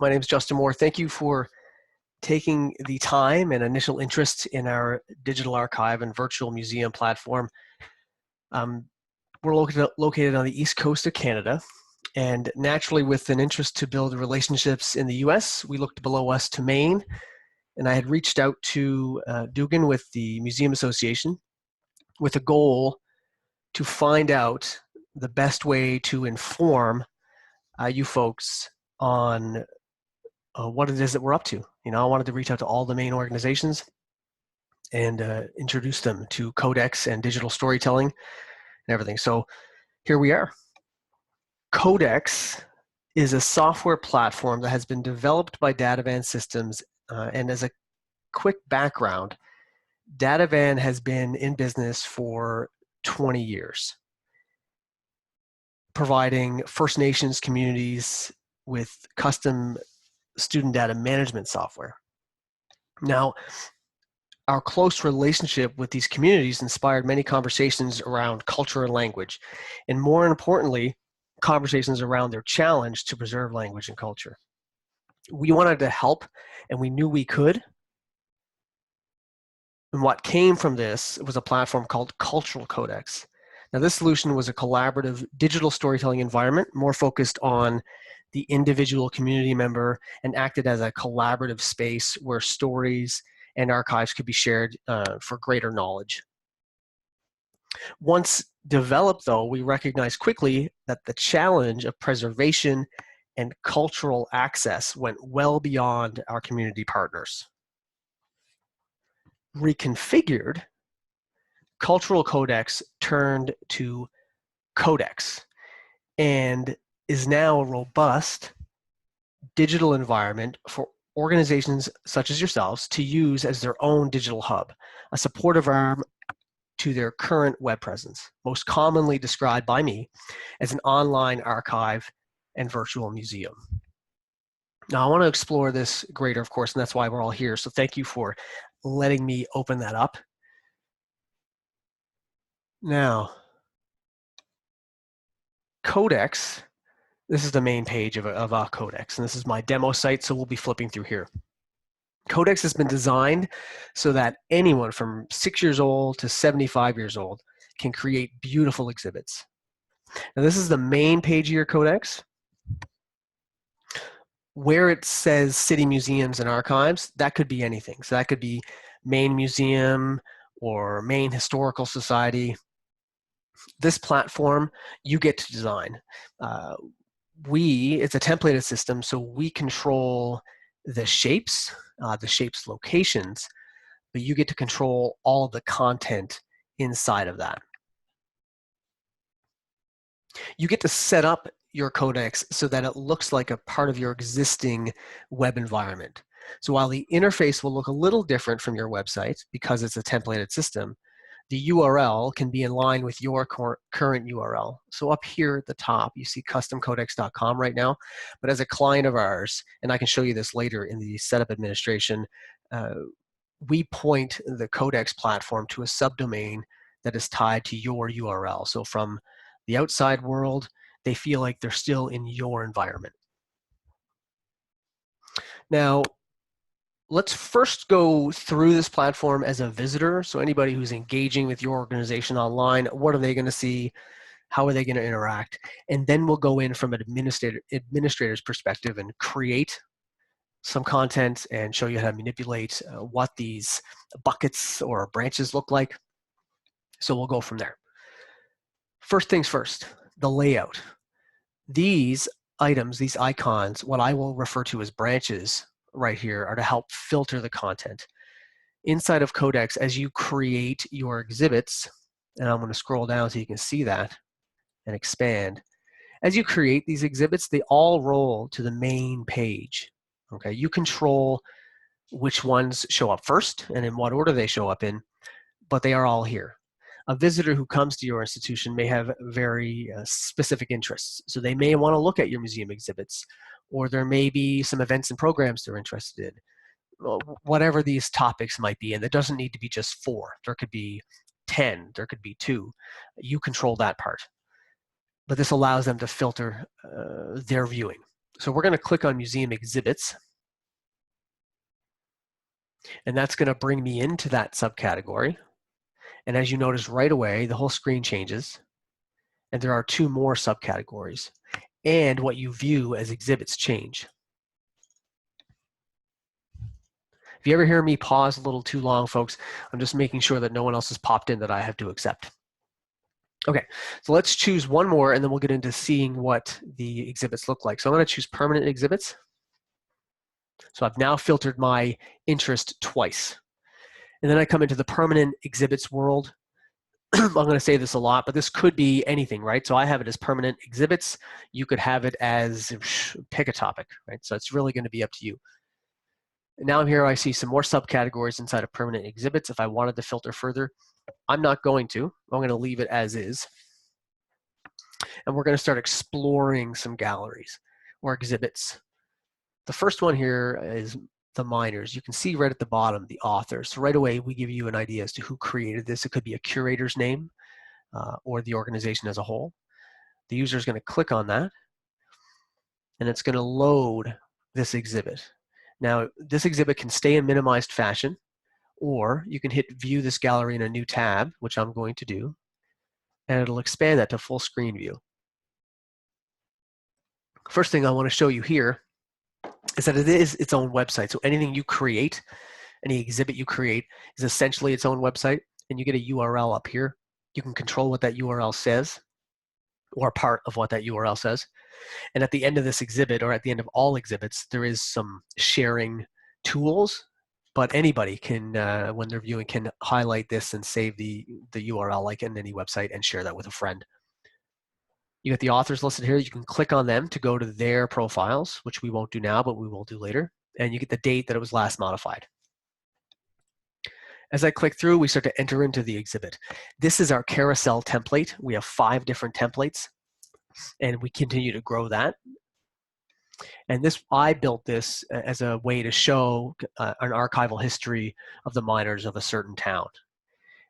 My name is Justin Moore. Thank you for taking the time and initial interest in our digital archive and virtual museum platform. We're located on the east coast of Canada, and naturally with an interest to build relationships in the US, we looked below us to Maine, and I had reached out to Dugan with the Museum Association with a goal to find out the best way to inform you folks on what it is that we're up to. I wanted to reach out to all the main organizations and introduce them to Codex and digital storytelling and everything. So here we are. Codex is a software platform that has been developed by Datavan Systems, and as a quick background, Datavan has been in business for 20 years, providing First Nations communities with custom student data management software. Now, our close relationship with these communities inspired many conversations around culture and language, and more importantly, conversations around their challenge to preserve language and culture. We wanted to help, and we knew we could. And what came from this was a platform called Cultural Codex. Now, this solution was a collaborative digital storytelling environment, more focused on the individual community member, and acted as a collaborative space where stories and archives could be shared for greater knowledge. Once developed, though, we recognized quickly that the challenge of preservation and cultural access went well beyond our community partners. Reconfigured, Cultural Codex turned to Codex and is now a robust digital environment for organizations such as yourselves to use as their own digital hub, a supportive arm to their current web presence, most commonly described by me as an online archive and virtual museum. Now, I want to explore this greater, of course, and that's why we're all here. So thank you for letting me open that up. Now, Codex, this is the main page of a Codex, and this is my demo site, so we'll be flipping through here. Codex has been designed so that anyone from 6 years old to 75 years old can create beautiful exhibits. Now, this is the main page of your Codex. Where it says City Museums and Archives, that could be anything. So that could be Maine Museum or Maine Historical Society. This platform, you get to design. It's a templated system, so we control the shapes locations, but you get to control all of the content inside of that. You get to set up your Codex so that it looks like a part of your existing web environment. So while the interface will look a little different from your website because it's a templated system, the URL can be in line with your current URL. So up here at the top, you see customcodex.com right now, but as a client of ours, and I can show you this later in the setup administration, we point the Codex platform to a subdomain that is tied to your URL. So from the outside world, they feel like they're still in your environment. Now, let's first go through this platform as a visitor. So anybody who's engaging with your organization online, what are they going to see? How are they going to interact? And then we'll go in from an administrator's perspective and create some content and show you how to manipulate what these buckets or branches look like. So we'll go from there. First things first, the layout. These items, these icons, what I will refer to as branches right here, are to help filter the content. Inside of Codex, as you create your exhibits, and I'm going to scroll down so you can see that and expand. As you create these exhibits, they all roll to the main page. Okay, you control which ones show up first and in what order they show up in, but they are all here. A visitor who comes to your institution may have very specific interests. So they may want to look at your museum exhibits, or there may be some events and programs they're interested in, whatever these topics might be. And it doesn't need to be just 4. There could be 10, there could be 2. You control that part. But this allows them to filter their viewing. So we're going to click on Museum Exhibits, and that's going to bring me into that subcategory. And as you notice right away, the whole screen changes, and there are 2 more subcategories, and what you view as exhibits change. If you ever hear me pause a little too long, folks, I'm just making sure that no one else has popped in that I have to accept. Okay, so let's choose one more, and then we'll get into seeing what the exhibits look like. So I'm going to choose permanent exhibits. So I've now filtered my interest twice. And then I come into the permanent exhibits world. I'm going to say this a lot, but this could be anything, right? So I have it as permanent exhibits. You could have it as, pick a topic, right? So it's really going to be up to you. And now here I see some more subcategories inside of permanent exhibits. If I wanted to filter further, I'm not going to. I'm going to leave it as is. And we're going to start exploring some galleries or exhibits. The first one here is the minors. You can see right at the bottom the authors. So right away we give you an idea as to who created this. It could be a curator's name or the organization as a whole. The user is going to click on that, and it's going to load this exhibit. Now this exhibit can stay in minimized fashion, or you can hit view this gallery in a new tab, which I'm going to do, and it'll expand that to full screen view. First thing I want to show you here is that it is its own website. So anything you create, any exhibit you create, is essentially its own website, and you get a URL up here. You can control what that URL says, or part of what that URL says. And at the end of this exhibit, or at the end of all exhibits, there is some sharing tools, but anybody can, when they're viewing, can highlight this and save the URL like in any website and share that with a friend. You got the authors listed here. You can click on them to go to their profiles, which we won't do now, but we will do later. And you get the date that it was last modified. As I click through, we start to enter into the exhibit. This is our carousel template. We have 5 different templates, and we continue to grow that. And this, I built this as a way to show an archival history of the miners of a certain town.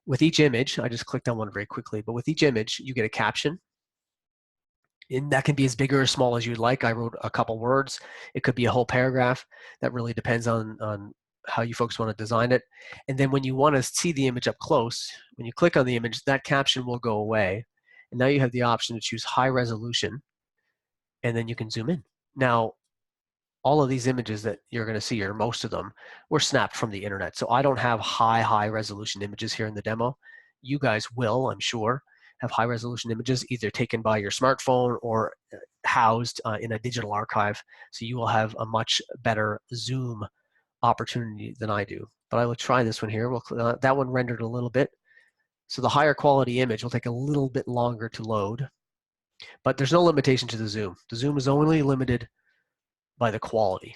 With each image, I just clicked on one very quickly, but with each image, you get a caption. And that can be as big or as small as you'd like. I wrote a couple words. It could be a whole paragraph. That really depends on how you folks want to design it. And then when you want to see the image up close, when you click on the image, that caption will go away. And now you have the option to choose high resolution, and then you can zoom in. Now, all of these images that you're going to see, or most of them, were snapped from the internet. So I don't have high resolution images here in the demo. You guys will, I'm sure, have high resolution images either taken by your smartphone or housed in a digital archive. So you will have a much better zoom opportunity than I do. But I will try this one here. That one rendered a little bit. So the higher quality image will take a little bit longer to load, but there's no limitation to the zoom. The zoom is only limited by the quality.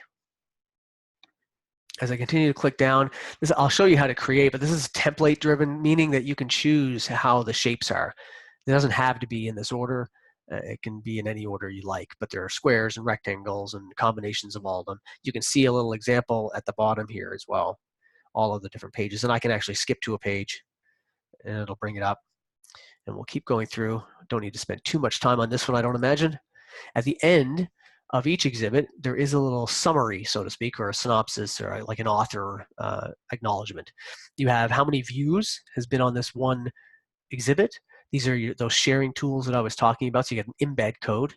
As I continue to click down, I'll show you how to create, but this is template driven, meaning that you can choose how the shapes are. It doesn't have to be in this order. It can be in any order you like, but there are squares and rectangles and combinations of all of them. You can see a little example at the bottom here as well, all of the different pages. And I can actually skip to a page and it'll bring it up. And we'll keep going through. Don't need to spend too much time on this one, I don't imagine. At the end of each exhibit, there is a little summary, so to speak, or a synopsis, or like an author acknowledgement. You have how many views has been on this one exhibit. These are those sharing tools that I was talking about. So you get an embed code,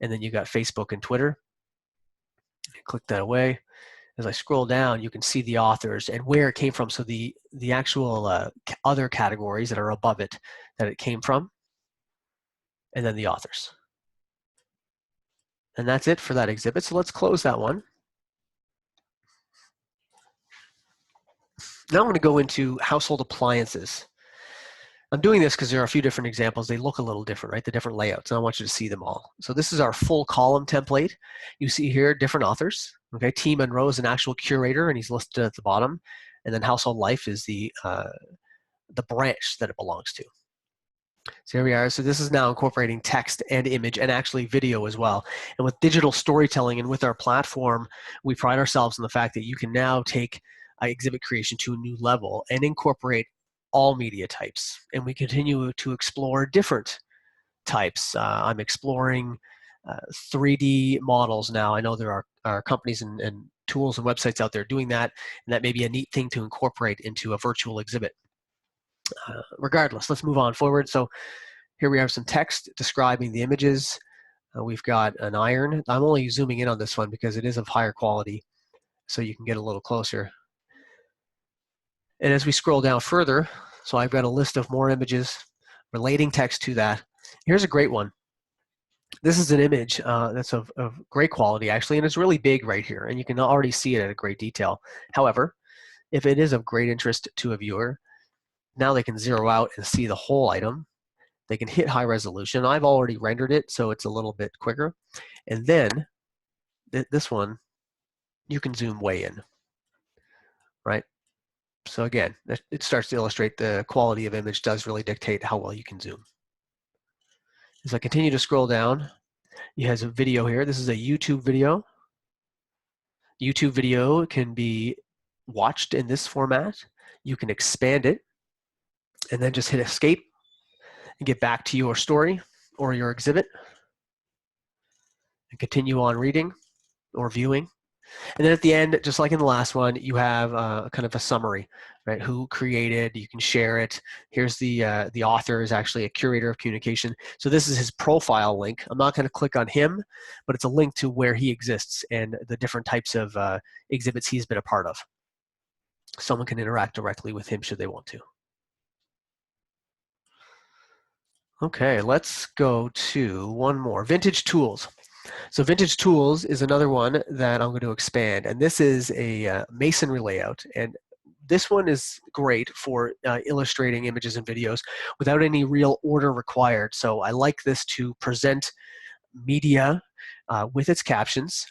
and then you got Facebook and Twitter. Click that away. As I scroll down, you can see the authors and where it came from. So the actual other categories that are above it that it came from, and then the authors. And that's it for that exhibit. So let's close that one. Now I'm going to go into household appliances. I'm doing this because there are a few different examples. They look a little different, right? The different layouts, and I want you to see them all. So this is our full column template. You see here different authors. Okay, T. Monroe is an actual curator, and he's listed at the bottom. And then Household Life is the branch that it belongs to. So here we are. So this is now incorporating text and image and actually video as well. And with digital storytelling and with our platform, we pride ourselves in the fact that you can now take exhibit creation to a new level and incorporate all media types. And we continue to explore different types. I'm exploring 3D models now. I know there are companies and tools and websites out there doing that, and that may be a neat thing to incorporate into a virtual exhibit. Regardless, let's move on forward. So here we have some text describing the images. We've got an iron. I'm only zooming in on this one because it is of higher quality, so you can get a little closer. And as we scroll down further, so I've got a list of more images relating text to that. Here's a great one. This is an image that's of great quality, actually, and it's really big right here, and you can already see it at a great detail. However, if it is of great interest to a viewer, now they can zero out and see the whole item. They can hit high resolution. I've already rendered it, so it's a little bit quicker. And then this one, you can zoom way in, right? So again, it starts to illustrate the quality of image does really dictate how well you can zoom. As I continue to scroll down, you have a video here. This is a YouTube video. YouTube video can be watched in this format. You can expand it and then just hit escape and get back to your story or your exhibit and continue on reading or viewing. And then at the end, just like in the last one, you have kind of a summary, right? Who created, you can share it. Here's the author is actually a curator of communication. So this is his profile link. I'm not gonna click on him, but it's a link to where he exists and the different types of exhibits he's been a part of. Someone can interact directly with him should they want to. Okay, let's go to one more, vintage tools. So vintage tools is another one that I'm going to expand, and this is a masonry layout, and this one is great for illustrating images and videos without any real order required. So I like this to present media with its captions,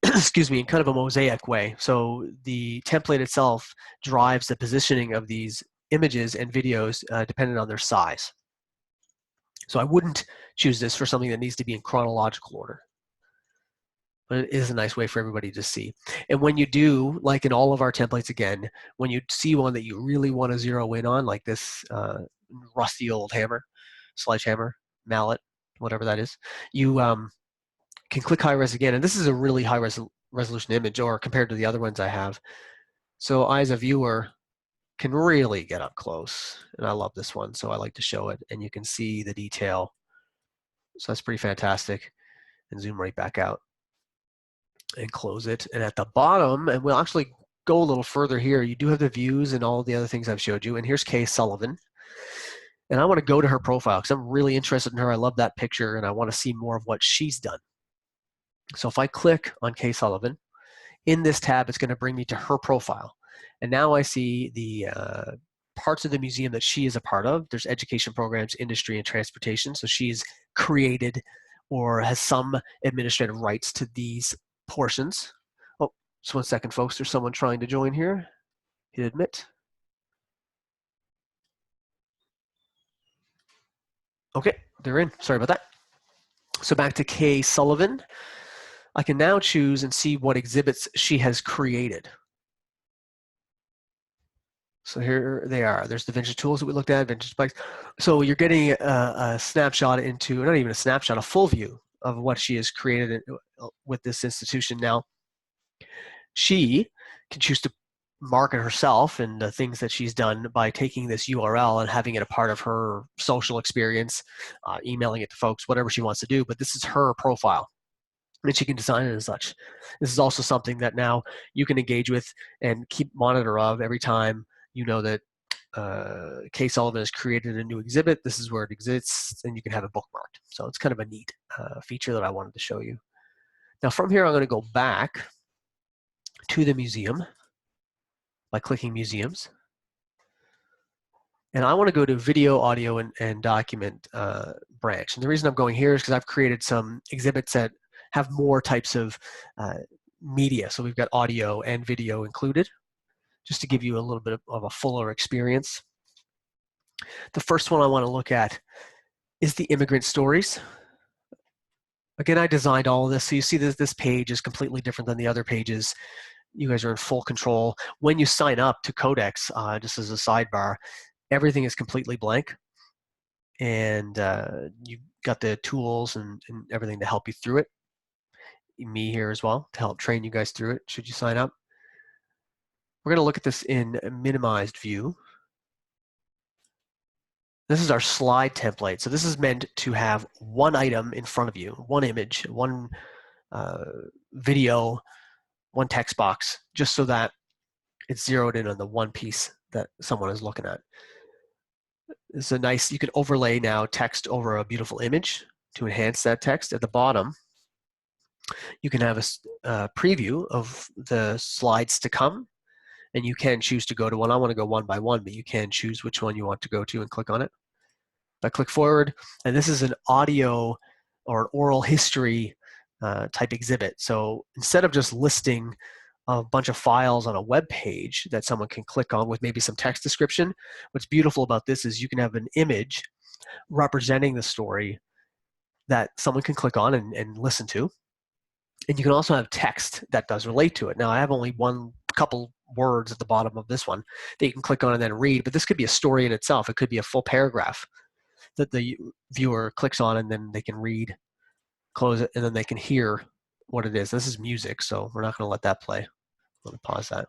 excuse me, in kind of a mosaic way. So the template itself drives the positioning of these images and videos depending on their size. So I wouldn't choose this for something that needs to be in chronological order. But it is a nice way for everybody to see. And when you do, like in all of our templates again, when you see one that you really want to zero in on, like this rusty old hammer, sledgehammer, mallet, whatever that is, you can click high res again. And this is a really high resolution image, or compared to the other ones I have. So I, as a viewer, can really get up close. And I love this one, so I like to show it. And you can see the detail. So that's pretty fantastic. And zoom right back out and close it. And at the bottom, and we'll actually go a little further here, you do have the views and all the other things I've showed you. And here's Kay Sullivan. And I want to go to her profile because I'm really interested in her. I love that picture and I want to see more of what she's done. So if I click on Kay Sullivan, in this tab, it's going to bring me to her profile. And now I see the parts of the museum that she is a part of. There's education programs, industry, and transportation. So she's created or has some administrative rights to these portions. Oh, just 1 second, folks. There's someone trying to join here. Hit admit. Okay, they're in. Sorry about that. So back to Kay Sullivan. I can now choose and see what exhibits she has created. So here they are. There's the vintage tools that we looked at, vintage bikes. So you're getting a snapshot into, not even a snapshot, a full view of what she has created with this institution. Now, she can choose to market herself and the things that she's done by taking this URL and having it a part of her social experience, emailing it to folks, whatever she wants to do. But this is her profile, and she can design it as such. This is also something that now you can engage with and keep monitor of every time you know that Kay Sullivan has created a new exhibit. This is where it exists, and you can have it bookmarked. So it's kind of a neat feature that I wanted to show you. Now from here, I'm going to go back to the museum by clicking Museums. And I want to go to Video, Audio, and Document branch. And the reason I'm going here is because I've created some exhibits that have more types of media. So we've got audio and video included, just to give you a little bit of a fuller experience. The first one I want to look at is the immigrant stories. Again, I designed all of this, so you see this page is completely different than the other pages. You guys are in full control. When you sign up to Codex, just as a sidebar, everything is completely blank. And you've got the tools and everything to help you through it. Me here as well to help train you guys through it should you sign up. We're going to look at this in a minimized view. This is our slide template. So this is meant to have one item in front of you, one image, one video, one text box, just so that it's zeroed in on the one piece that someone is looking at. It's a nice, you can overlay now text over a beautiful image to enhance that text. At the bottom, you can have a preview of the slides to come, and you can choose to go to one. I want to go one by one, but you can choose which one you want to go to and click on it. I click forward, and this is an audio or an oral history type exhibit. So instead of just listing a bunch of files on a web page that someone can click on with maybe some text description, what's beautiful about this is you can have an image representing the story that someone can click on and listen to. And you can also have text that does relate to it. Now, I have only one couple words at the bottom of this one that you can click on and then read, but this could be a story in itself. It could be a full paragraph that the viewer clicks on, and then they can read, close it, and then they can hear what it is. This is music, so we're not going to let that play. I'm going to pause that.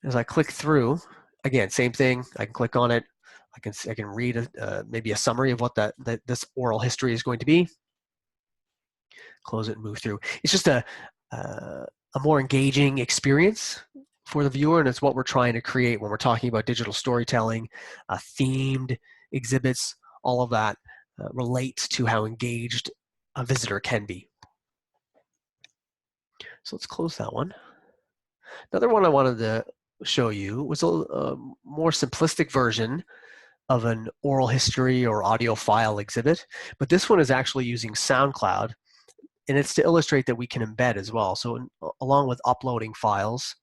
As I click through, again, same thing. I can click on it. I can read maybe a summary of what this oral history is going to be. Close it and move through. It's just a more engaging experience for the viewer, and it's what we're trying to create when we're talking about digital storytelling, themed exhibits. All of that relates to how engaged a visitor can be. So let's close that one. Another one I wanted to show you was a more simplistic version of an oral history or audio file exhibit, but this one is actually using SoundCloud, and it's to illustrate that we can embed as well. So along with uploading files,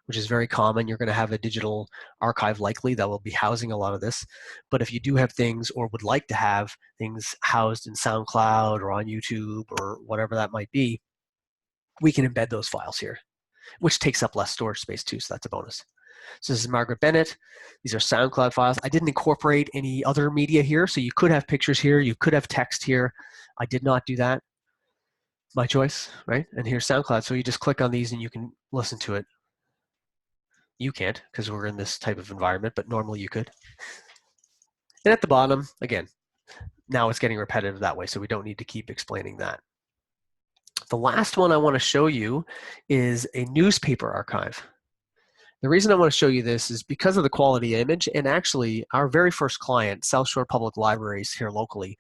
which is very common, you're going to have a digital archive likely that will be housing a lot of this. But if you do have things or would like to have things housed in SoundCloud or on YouTube or whatever that might be, we can embed those files here, which takes up less storage space too, so that's a bonus. So this is Margaret Bennett. These are SoundCloud files. I didn't incorporate any other media here, so you could have pictures here, you could have text here. I did not do that. My choice, right? And here's SoundCloud, so you just click on these and you can listen to it. You can't, because we're in this type of environment, but normally you could. And at the bottom, again, now it's getting repetitive that way, so we don't need to keep explaining that. The last one I want to show you is a newspaper archive. The reason I want to show you this is because of the quality image, and actually our very first client, South Shore Public Libraries here locally,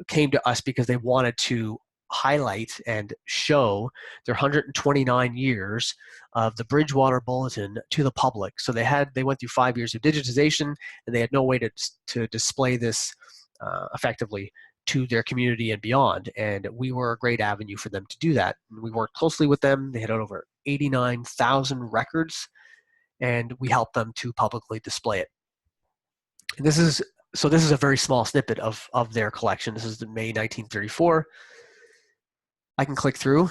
came to us because they wanted to highlight and show their 129 years of the Bridgewater Bulletin to the public. So they went through 5 years of digitization, and they had no way to display this effectively to their community and beyond. And we were a great avenue for them to do that. And we worked closely with them. They had over 89,000 records, and we helped them to publicly display it. And this is a very small snippet of their collection. This is the May 1934. I can click through,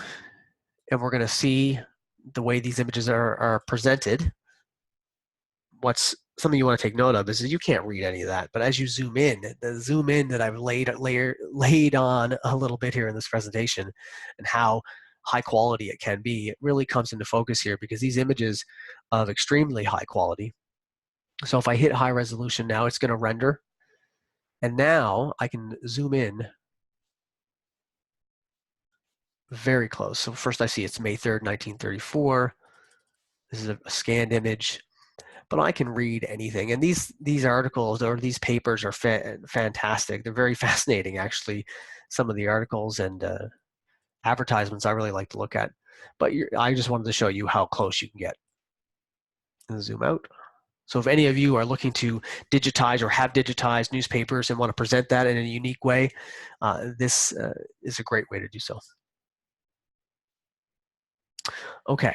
and we're going to see the way these images are presented. What's something you want to take note of is that you can't read any of that, but as you zoom in, the zoom in that I've laid on a little bit here in this presentation, and how high quality it can be, it really comes into focus here because these images of extremely high quality. So if I hit high resolution now, it's going to render, and now I can zoom in very close. So first I see it's May 3rd, 1934. This is a scanned image, but I can read anything. And these articles or these papers are fantastic. They're very fascinating, actually, some of the articles and advertisements I really like to look at. But I just wanted to show you how close you can get. And zoom out. So if any of you are looking to digitize or have digitized newspapers and want to present that in a unique way, this is a great way to do so. Okay,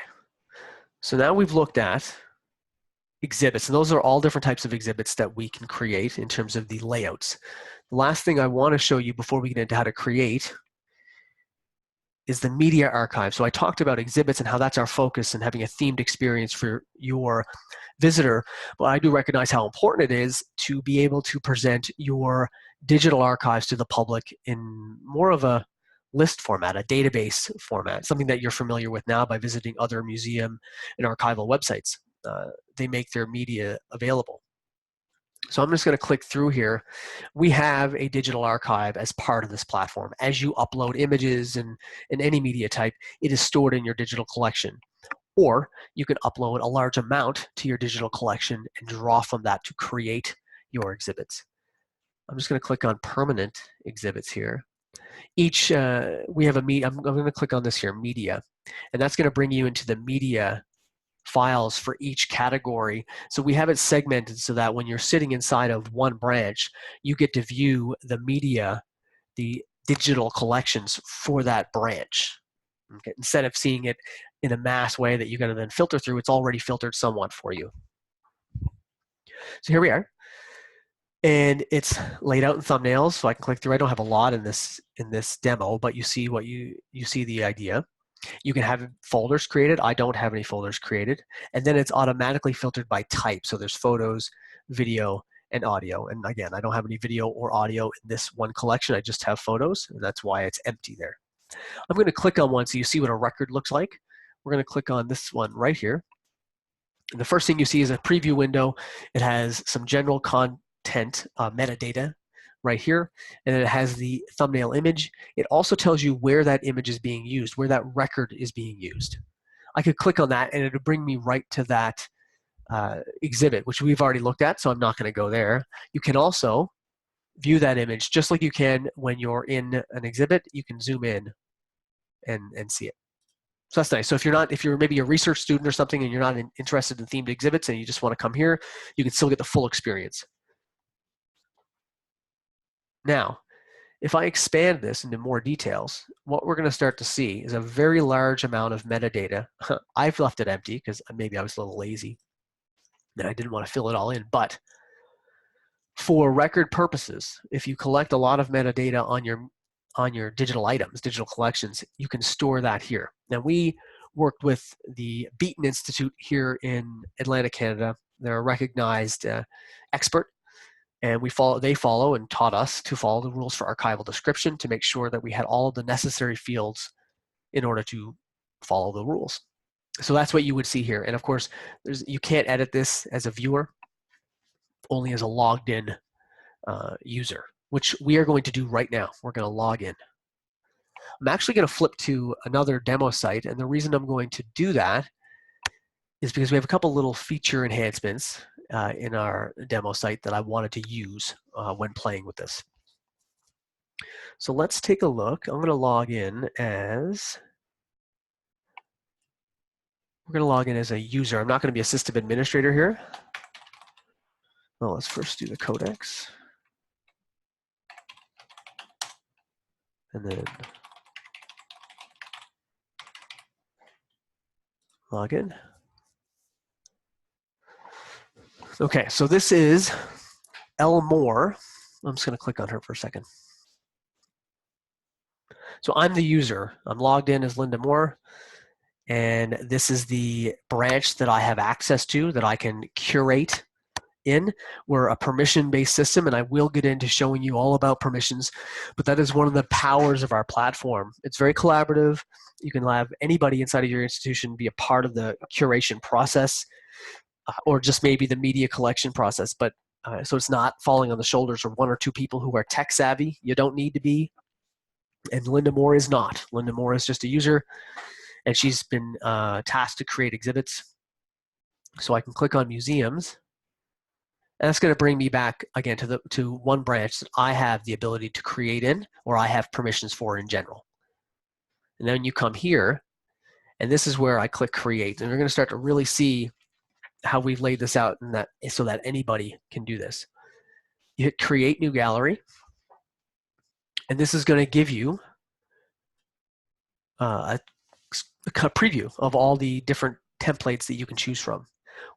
so now we've looked at exhibits, and those are all different types of exhibits that we can create in terms of the layouts. The last thing I want to show you before we get into how to create is the media archive. So I talked about exhibits and how that's our focus and having a themed experience for your visitor, but I do recognize how important it is to be able to present your digital archives to the public in more of a list format, a database format, something that you're familiar with now by visiting other museum and archival websites. They make their media available. So I'm just going to click through here. We have a digital archive as part of this platform. As you upload images and any media type, it is stored in your digital collection. Or you can upload a large amount to your digital collection and draw from that to create your exhibits. I'm just going to click on permanent exhibits here. Each, we have a I'm going to click on this here, media, and that's going to bring you into the media files for each category. So we have it segmented so that when you're sitting inside of one branch, you get to view the media, the digital collections for that branch. Okay? Instead of seeing it in a mass way that you're going to then filter through, it's already filtered somewhat for you. So here we are. And it's laid out in thumbnails, so I can click through. I don't have a lot in this demo, but you see what you see the idea. You can have folders created. I don't have any folders created. And then it's automatically filtered by type. So there's photos, video, and audio. And again, I don't have any video or audio in this one collection. I just have photos, and that's why it's empty there. I'm going to click on one so you see what a record looks like. We're going to click on this one right here. And the first thing you see is a preview window. It has some general content, metadata right here, and it has the thumbnail image. It also tells you where that image is being used, where that record is being used. I could click on that and it'll bring me right to that exhibit, which we've already looked at, so I'm not going to go there. You can also view that image just like you can when you're in an exhibit. You can zoom in and see it. So that's nice. So if you're maybe a research student or something and you're not interested in themed exhibits and you just want to come here, you can still get the full experience. Now, if I expand this into more details, what we're going to start to see is a very large amount of metadata. I've left it empty because maybe I was a little lazy and I didn't want to fill it all in. But for record purposes, if you collect a lot of metadata on your digital items, digital collections, you can store that here. Now, we worked with the Beaton Institute here in Atlanta, Canada. They're a recognized expert. And they follow and taught us to follow the rules for archival description to make sure that we had all of the necessary fields in order to follow the rules. So that's what you would see here. And of course, you can't edit this as a viewer, only as a logged in user, which we are going to do right now. We're going to log in. I'm actually going to flip to another demo site. And the reason I'm going to do that is because we have a couple little feature enhancements in our demo site that I wanted to use when playing with this. So let's take a look. I'm going to log in as, we're going to log in as a user. I'm not going to be a system administrator here. Well, let's first do the codex. And then log in. Okay, so this is Elle Moore. I'm just going to click on her for a second. So I'm the user. I'm logged in as Linda Moore, and this is the branch that I have access to that I can curate in. We're a permission-based system, and I will get into showing you all about permissions, but that is one of the powers of our platform. It's very collaborative. You can have anybody inside of your institution be a part of the curation process, or just maybe the media collection process, but so it's not falling on the shoulders of one or two people who are tech savvy. You don't need to be, and Linda Moore is not. Linda Moore is just a user, and she's been tasked to create exhibits. So I can click on museums, and that's going to bring me back again to one branch that I have the ability to create in, or I have permissions for in general. And then you come here, and this is where I click create, and we're going to start to really see how we've laid this out in that, so that anybody can do this. You hit create new gallery, and this is going to give you a preview of all the different templates that you can choose from.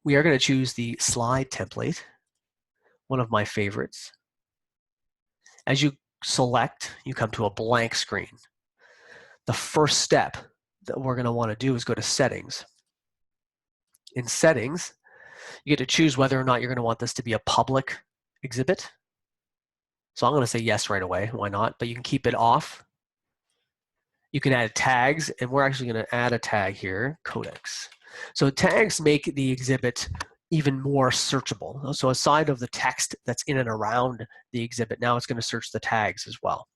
We are going to choose the slide template, one of my favorites. As you select, you come to a blank screen. The first step that we're going to want to do is go to settings. In settings, you get to choose whether or not you're going to want this to be a public exhibit So I'm going to say yes right away. Why not? But you can keep it off. You can add tags, and we're actually going to add a tag here, Codex. So tags make the exhibit even more searchable. So aside of the text that's in and around the exhibit, now it's going to search the tags as well.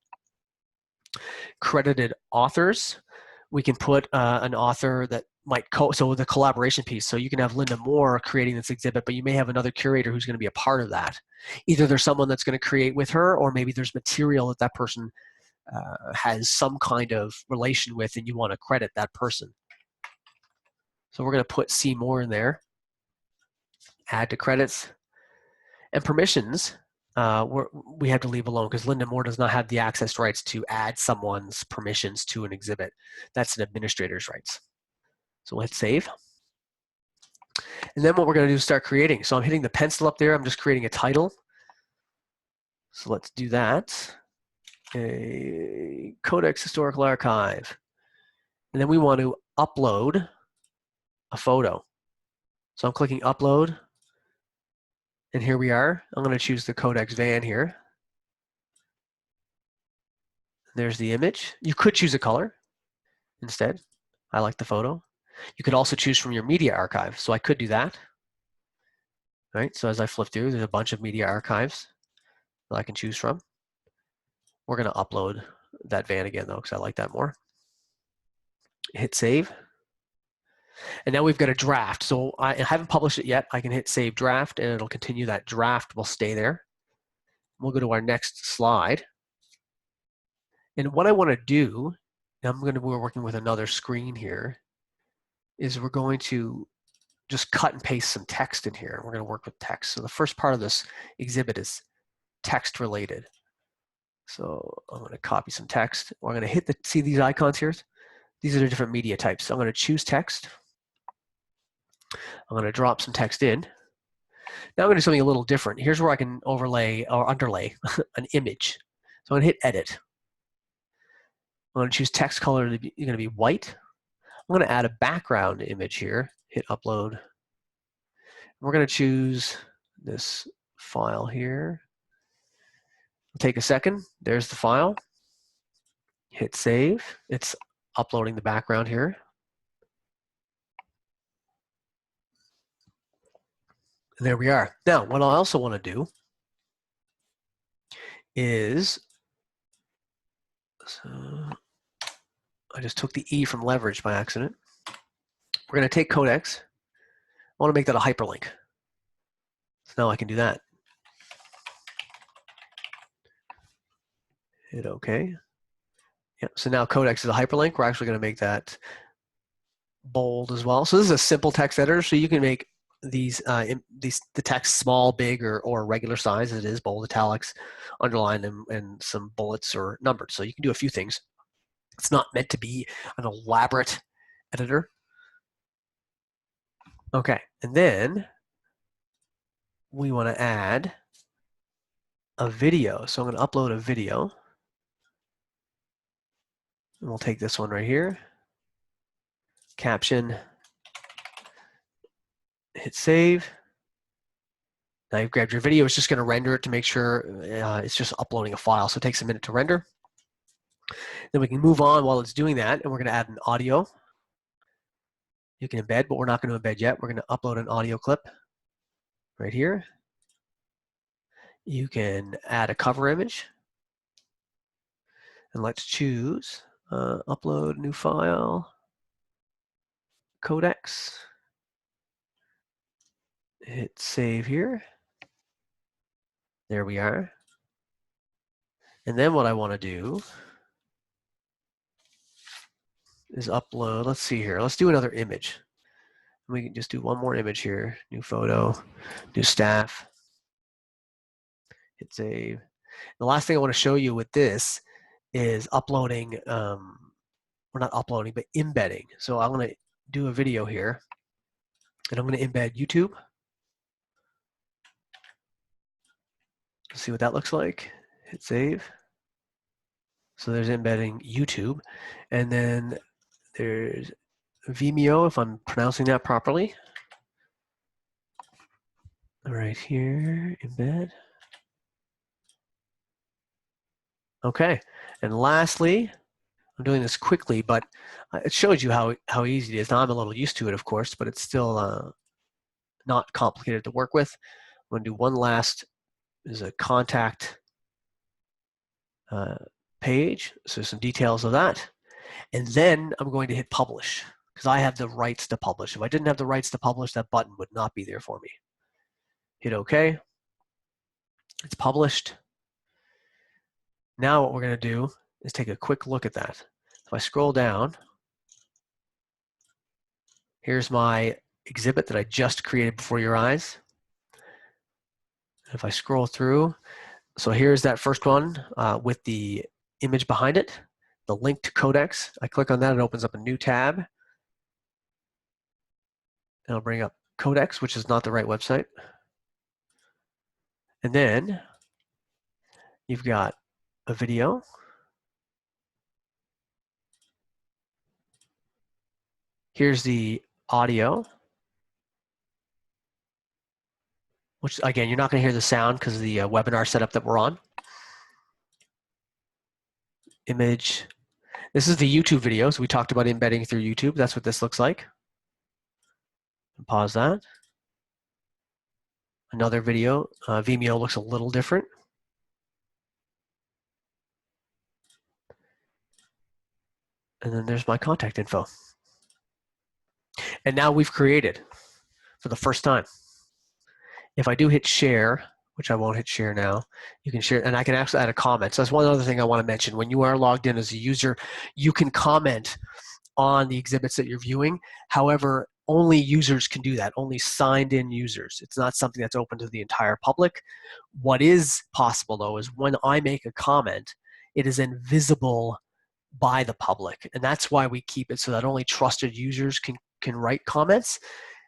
Credited authors, we can put an author that might, so the collaboration piece, so you can have Linda Moore creating this exhibit, but you may have another curator who's going to be a part of that. Either there's someone that's going to create with her, or maybe there's material that that person has some kind of relation with and you want to credit that person. So we're going to put see more in there, add to credits, and permissions we have to leave alone because Linda Moore does not have the access rights to add someone's permissions to an exhibit. That's an administrator's rights. So let's save. And then what we're going to do is start creating. So I'm hitting the pencil up there. I'm just creating a title. So let's do that. A Codex Historical Archive. And then we want to upload a photo. So I'm clicking upload. And here we are. I'm going to choose the Codex van here. There's the image. You could choose a color instead. I like the photo. You could also choose from your media archive. So I could do that. Right. So as I flip through, there's a bunch of media archives that I can choose from. We're going to upload that van again, though, because I like that more. Hit save. And now we've got a draft. So I haven't published it yet. I can hit save draft, and it'll continue. That draft will stay there. We'll go to our next slide. And what I want to do, we're working with another screen here, is we're going to just cut and paste some text in here. We're going to work with text. So the first part of this exhibit is text related. So I'm going to copy some text. We're going to hit see these icons here? These are the different media types. So I'm going to choose text. I'm going to drop some text in. Now I'm going to do something a little different. Here's where I can overlay or underlay an image. So I'm going to hit edit. I'm going to choose text color to be going to be white. I'm going to add a background image here. Hit upload. We're going to choose this file here. It'll take a second. There's the file. Hit save. It's uploading the background here. And there we are. Now, what I also want to do is, so I just took the E from leverage by accident. We're going to take Codex. I want to make that a hyperlink. So now I can do that. Hit OK. Yeah, so now Codex is a hyperlink. We're actually going to make that bold as well. So this is a simple text editor, so you can make the text small, big, or regular size. It is bold, italics, underline, and some bullets or numbered. So you can do a few things. It's not meant to be an elaborate editor. Okay, and then we want to add a video. So I'm going to upload a video. And we'll take this one right here. Caption. Hit save. Now you've grabbed your video. It's just going to render it to make sure it's just uploading a file. So it takes a minute to render. Then we can move on while it's doing that, and we're going to add an audio. You can embed, but we're not going to embed yet. We're going to upload an audio clip right here. You can add a cover image. And let's choose upload new file, Codex. Hit save here. There we are. And then what I want to do is upload, let's see here, let's do another image. We can just do one more image here, new photo, new staff, hit save. The last thing I want to show you with this is uploading, we're not uploading, but embedding. So I'm going to do a video here, and I'm going to embed YouTube. Let's see what that looks like. Hit save. So there's embedding YouTube, and then there's Vimeo, if I'm pronouncing that properly. Right here, embed. Okay, and lastly, I'm doing this quickly, but it shows you how easy it is. Now I'm a little used to it, of course, but it's still not complicated to work with. I'm going to do one last, is a contact page, so some details of that. And then I'm going to hit publish because I have the rights to publish. If I didn't have the rights to publish, that button would not be there for me. Hit OK. It's published. Now what we're going to do is take a quick look at that. If I scroll down, here's my exhibit that I just created before your eyes. If I scroll through, so here's that first one with the image behind it, the link to Codex. I click on that, it opens up a new tab. It'll bring up Codex, which is not the right website. And then you've got a video. Here's the audio, which again, you're not going to hear the sound because of the webinar setup that we're on. Image. This is the YouTube video, so we talked about embedding through YouTube. That's what this looks like. Pause that. Another video. Vimeo looks a little different. And then there's my contact info. And now we've created for the first time. If I do hit share, which I won't hit share now, you can share, and I can actually add a comment. So that's one other thing I want to mention. When you are logged in as a user, you can comment on the exhibits that you're viewing. However, only users can do that, only signed in users. It's not something that's open to the entire public. What is possible though is when I make a comment, it is invisible by the public. And that's why we keep it so that only trusted users can write comments.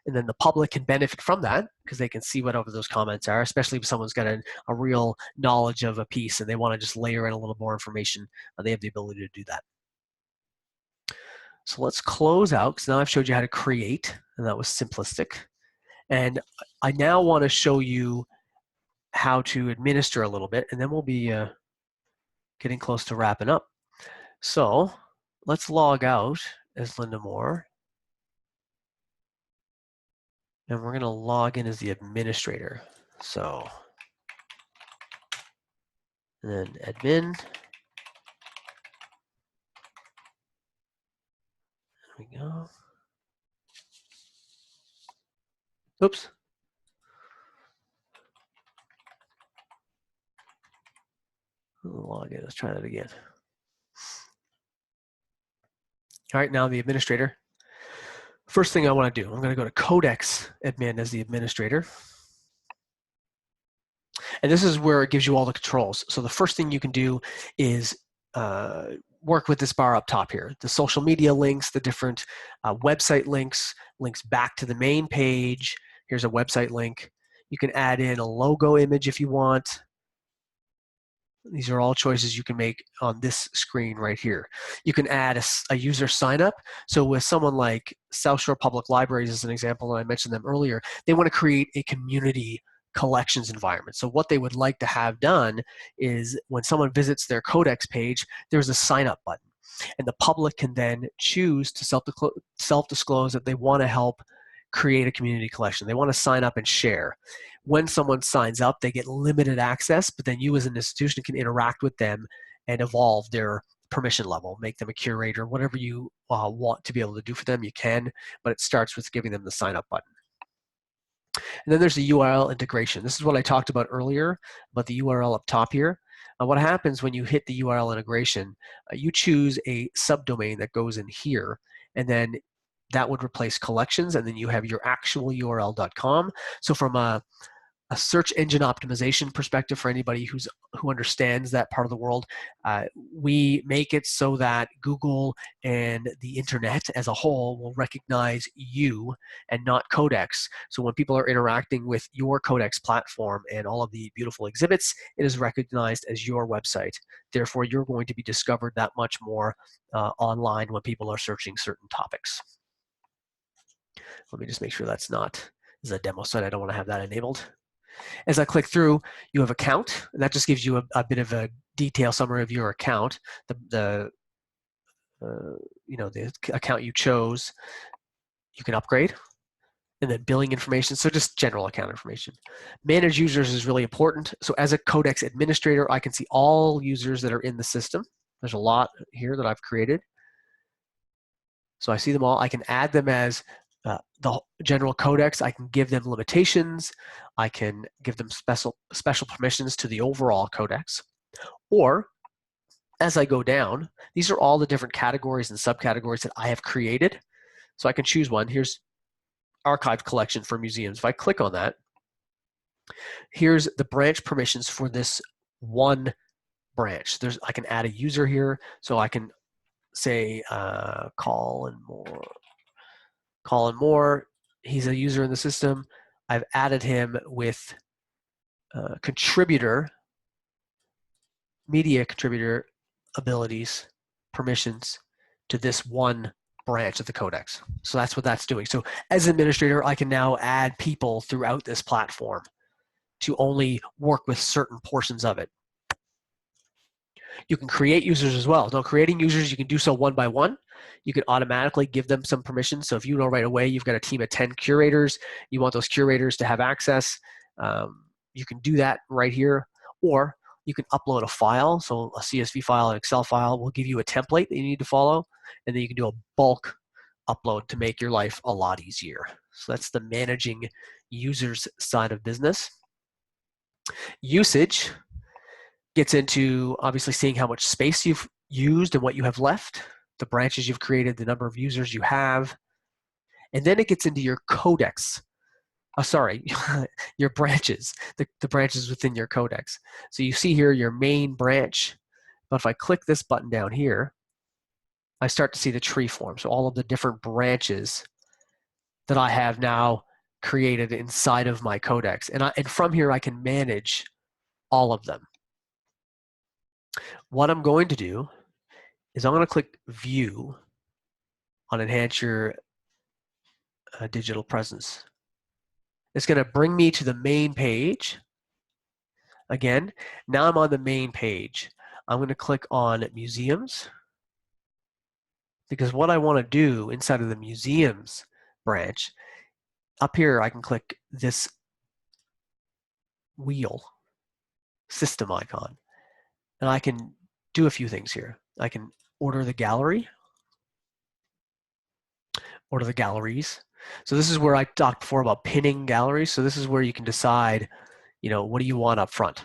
And then the public can benefit from that because they can see whatever those comments are, especially if someone's got a real knowledge of a piece and they want to just layer in a little more information. They have the ability to do that. So let's close out because now I've showed you how to create, and that was simplistic. And I now want to show you how to administer a little bit, and then we'll be getting close to wrapping up. So let's log out as Linda Moore. And we're going to log in as the administrator. So, and then admin. There we go. Oops. Log in. Let's try that again. All right, now the administrator. First thing I want to do, I'm going to go to Codex admin as the administrator. And this is where it gives you all the controls. So the first thing you can do is work with this bar up top here. The social media links, the different website links, links back to the main page. Here's a website link. You can add in a logo image if you want. These are all choices you can make on this screen right here. You can add a user sign up. So with someone like South Shore Public Libraries as an example, and I mentioned them earlier, they want to create a community collections environment. So what they would like to have done is when someone visits their Codex page, there's a sign up button. And the public can then choose to self-disclose that they want to help create a community collection. They want to sign up and share. When someone signs up, they get limited access, but then you as an institution can interact with them and evolve their permission level, make them a curator, whatever you want to be able to do for them, you can, but it starts with giving them the sign up button. And then there's the URL integration. This is what I talked about earlier, about the URL up top here. What happens when you hit the URL integration, you choose a subdomain that goes in here, and then that would replace collections, and then you have your actual URL.com. So from a search engine optimization perspective for anybody who understands that part of the world, we make it so that Google and the internet as a whole will recognize you and not Codex. So when people are interacting with your Codex platform and all of the beautiful exhibits, it is recognized as your website. Therefore, you're going to be discovered that much more online when people are searching certain topics. Let me just make sure that's not, this is a demo site, I don't want to have that enabled. As I click through, you have account, and that just gives you a bit of a detailed summary of your account, the account you chose. You can upgrade, and then billing information, so just general account information. Manage users is really important. So as a Codex administrator, I can see all users that are in the system. There's a lot here that I've created. So I see them all. I can add them as the general Codex. I can give them limitations. I can give them special permissions to the overall Codex. Or as I go down, these are all the different categories and subcategories that I have created. So I can choose one. Here's archive collection for museums. If I click on that, here's the branch permissions for this one branch. I can add a user here, so I can say Colin Moore. He's a user in the system. I've added him with contributor, media contributor abilities, permissions to this one branch of the Codex. So that's what that's doing. So as an administrator, I can now add people throughout this platform to only work with certain portions of it. You can create users as well. Now, creating users, you can do so one by one. You can automatically give them some permissions. So if you know right away you've got a team of 10 curators, you want those curators to have access, you can do that right here. Or you can upload a file. So a CSV file, an Excel file will give you a template that you need to follow. And then you can do a bulk upload to make your life a lot easier. So that's the managing users side of business. Usage gets into obviously seeing how much space you've used and what you have left, the branches you've created, the number of users you have, and then it gets into your codex. Your branches, the branches within your codex. So you see here your main branch, but if I click this button down here, I start to see the tree form. So all of the different branches that I have now created inside of my codex. And from here I can manage all of them. What I'm going to do is I'm going to click View on Enhance Your Digital Presence. It's going to bring me to the main page. Again, now I'm on the main page. I'm going to click on Museums, because what I want to do inside of the Museums branch, up here I can click this wheel system icon, and I can do a few things here. I can order the gallery, order the galleries. So this is where I talked before about pinning galleries. So this is where you can decide, what do you want up front?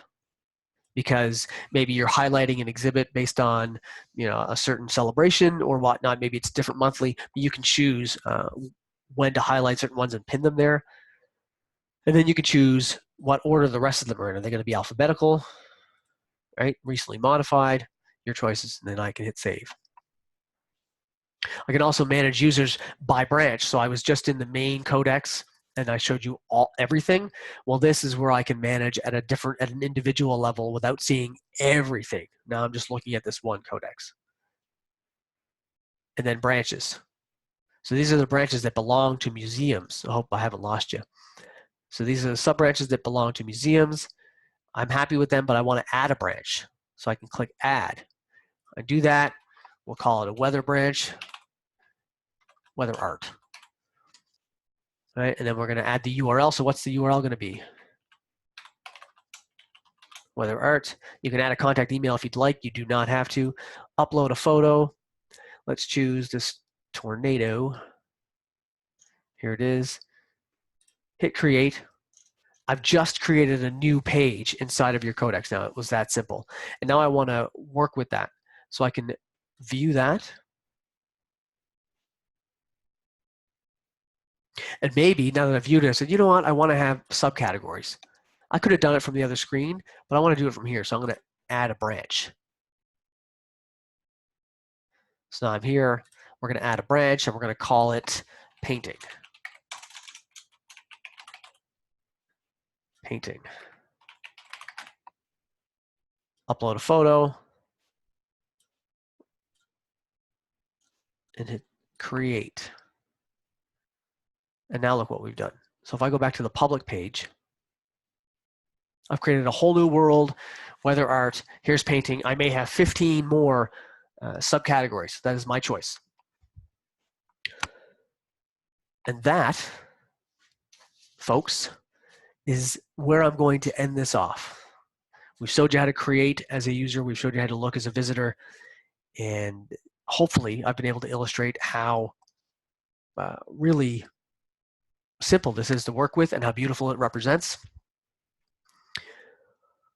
Because maybe you're highlighting an exhibit based on, a certain celebration or whatnot. Maybe it's different monthly, but you can choose when to highlight certain ones and pin them there. And then you can choose what order the rest of them are in. Are they going to be alphabetical, right? Recently modified, your choices, and then I can hit save. I can also manage users by branch. So I was just in the main codex and I showed you everything. Well, this is where I can manage at an individual level without seeing everything. Now I'm just looking at this one codex. And then branches. So these are the branches that belong to museums. I hope I haven't lost you. So these are the sub-branches that belong to museums. I'm happy with them, but I want to add a branch. So I can click Add. I do that. We'll call it a weather branch, weather art. Right? And then we're going to add the URL. So what's the URL going to be? Weather art. You can add a contact email if you'd like. You do not have to. Upload a photo. Let's choose this tornado. Here it is. Hit create. I've just created a new page inside of your codex now. It was that simple. And now I want to work with that. So I can view that. And maybe now that I've viewed it, I said, you know what? I want to have subcategories. I could have done it from the other screen, but I want to do it from here. So I'm going to add a branch. So now I'm here. We're going to add a branch, and we're going to call it painting. Painting. Upload a photo. And hit create. And now look what we've done. So if I go back to the public page, I've created a whole new world, weather art, here's painting. I may have 15 more subcategories. That is my choice. And that, folks, is where I'm going to end this off. We've showed you how to create as a user. We've showed you how to look as a visitor. And hopefully I've been able to illustrate how really simple this is to work with and how beautiful it represents.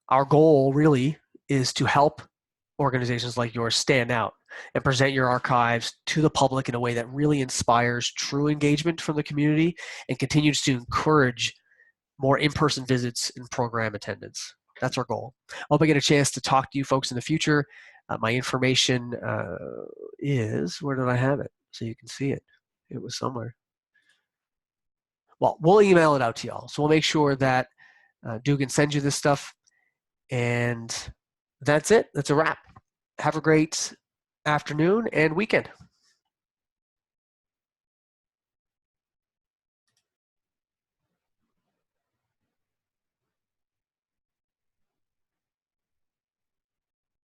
Our goal really is to help organizations like yours stand out and present your archives to the public in a way that really inspires true engagement from the community and continues to encourage more in-person visits and program attendance. That's our goal. I hope I get a chance to talk to you folks in the future. My information is, where did I have it? So you can see it. It was somewhere. Well, we'll email it out to y'all. So we'll make sure that Dugan sends you this stuff. And that's it. That's a wrap. Have a great afternoon and weekend.